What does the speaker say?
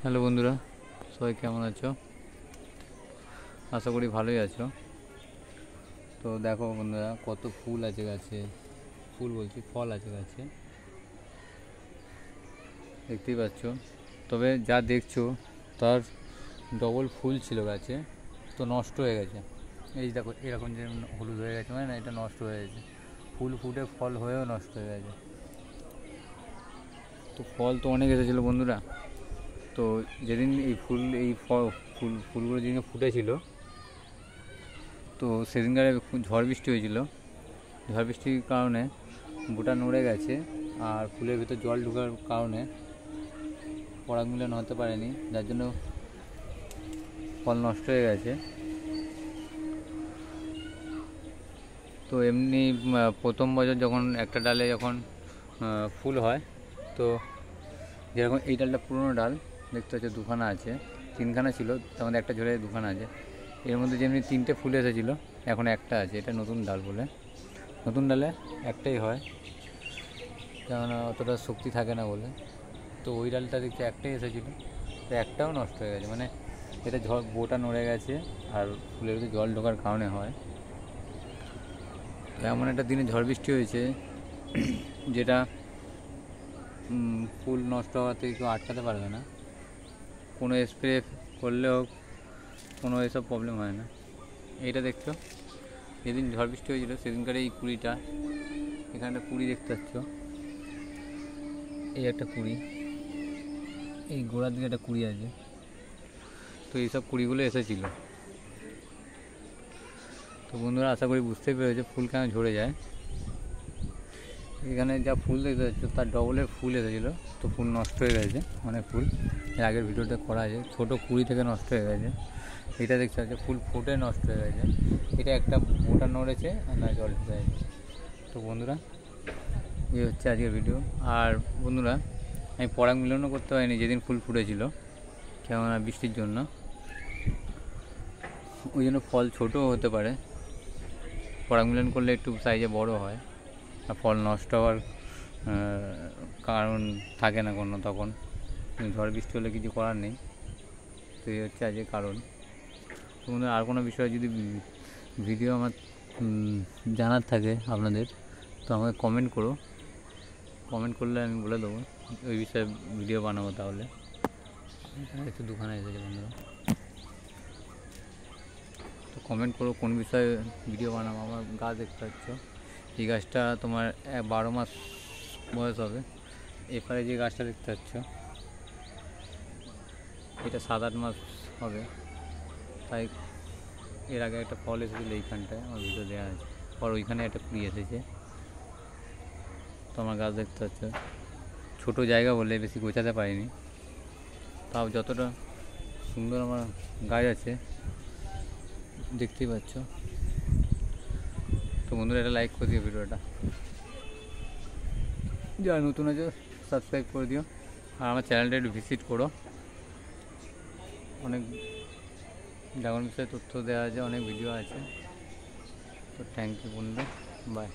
Hello বন্ধুরা, সবাই কেমন আছো? আশা করি ভালোই আছো। তো দেখো বন্ধুরা, কত ফুল আছে গাছে, ফুল বলছি ফল আছে গাছে, দেখতেই পাচ্ছ। তবে যা দেখছো তার ডবল ফুল ছিল গাছে, তো নষ্ট হয়ে গেছে। এই দেখো এরকম যে হলুদ হয়ে গেছে, মানে না, এটা নষ্ট হয়ে গেছে। ফুল ফুটে ফল হয়েও নষ্ট হয়ে গেছে। তো ফল তো অনেক এসেছিলো বন্ধুরা। তো যেদিন এই ফুলগুলো যেদিন ফুটেছিল, তো সেদিনকারে ঝড় বৃষ্টি হয়েছিল। ঝড় বৃষ্টির কারণে গোটা নড়ে গেছে, আর ফুলের ভিতর জল ঢোকার কারণে পরাগ মিলন হতে পারেনি, যার জন্য ফল নষ্ট হয়ে গেছে। তো এমনি প্রথম বছর যখন একটা ডালে যখন ফুল হয়, তো যেরকম এই ডালটা পুরনো ডাল দেখতে হচ্ছে, দুখানা আছে, তিনখানা ছিল, তার মধ্যে একটা ঝরে দুখানা আছে। এর মধ্যে যেমনি তিনটে ফুল এসেছিলো, এখন একটা আছে। এটা নতুন ডাল বলে, নতুন ডালে একটাই হয়, যেমন অতটা শক্তি থাকে না বলে। তো ওই ডালটা দেখতে একটাই এসেছিলো, তো একটাও নষ্ট হয়ে গেছে। মানে এটা বোটা নড়ে গেছে, আর ফুলের ভিতরে জল ঢোকার কারণে হয়। তো এমন একটা দিনে ঝড় বৃষ্টি হয়েছে যেটা ফুল নষ্ট হওয়া থেকে কেউ আটকাতে পারবে না। কোনো স্প্রে করলেও কোনো এসব প্রবলেম হয় না। এইটা দেখছো, যেদিন ঝড় বৃষ্টি হয়েছিল সেদিনকার এই কুড়িটা, এখানে একটা কুড়ি দেখতে পাচ্ছ, এই একটা কুড়ি, এই গোড়ার দিকে একটা কুড়ি আছে। তো এইসব কুড়িগুলো এসেছিল। তো বন্ধুরা, আশা করি বুঝতেই পেরেছে ফুল কেন ঝরে যায়। এখানে যা ফুল দেখতে পাচ্ছ তার ডবলের ফুল এসেছিলো, তো ফুল নষ্ট হয়ে গেছে। অনেক ফুল এর আগের ভিডিওতে করা আছে, ছোটো কুড়ি থেকে নষ্ট হয়ে গেছে। এটা দেখতে পাচ্ছ ফুল ফুটে নষ্ট হয়ে গেছে। এটা একটা বোটা নড়েছে, আর না জল ঢুকে গেছে। তো বন্ধুরা, এই হচ্ছে আজকের ভিডিও। আর বন্ধুরা, আমি পরাগ মিলনও করতে পারিনি যেদিন ফুল ফুটেছিল, কেননা বৃষ্টির জন্য। ওই জন্য ফল ছোটও হতে পারে, পরাগ মিলন করলে একটু সাইজে বড় হয়, আর ফল নষ্ট হওয়ার কারণ থাকে না কোনো তখন। ঝড় বৃষ্টি হলে কিছু করার নেই। তো এই হচ্ছে আজকে কারণ। তোমাদের আর কোনো বিষয়ে যদি ভিডিও আমার জানার থাকে আপনাদের, তো আমাকে কমেন্ট করো। কমেন্ট করলে আমি বলে দেবো, ওই বিষয়ে ভিডিও বানাবো। তাহলে একটু দুখানা এসেছে বন্ধুরা, তো কমেন্ট করো কোন বিষয়ে ভিডিও বানাবো। আমার গাছ দেখতে পাচ্ছ, এই গাছটা তোমার 12 মাস বয়স হবে। এপারে যে গাছটা দেখতে পাচ্ছ, এটা 7-8 মাস হবে। তাই এর আগে একটা ফল এসেছিলো এইখানটায়, আমার ভিডিও দেওয়া আছে। আর ওইখানে একটা কুড়ি এসেছে। তো আমার গাছ দেখতে পাচ্ছ, ছোটো জায়গা বলে বেশি গোছাতে পারিনি, তাও যতটা সুন্দর আমার গাছ আছে দেখতেই পাচ্ছ। তো বন্ধুরা, এটা লাইক করে দিও ভিডিওটা, যারা নতুন আছে সাবস্ক্রাইব করে দিও, আর আমার চ্যানেলটা একটু ভিজিট করো। অনেক ড্রাগন বিষয়ে তথ্য দেওয়া আছে, অনেক ভিডিও আছে। তো থ্যাংক ইউ বন্ধুরা, বাই।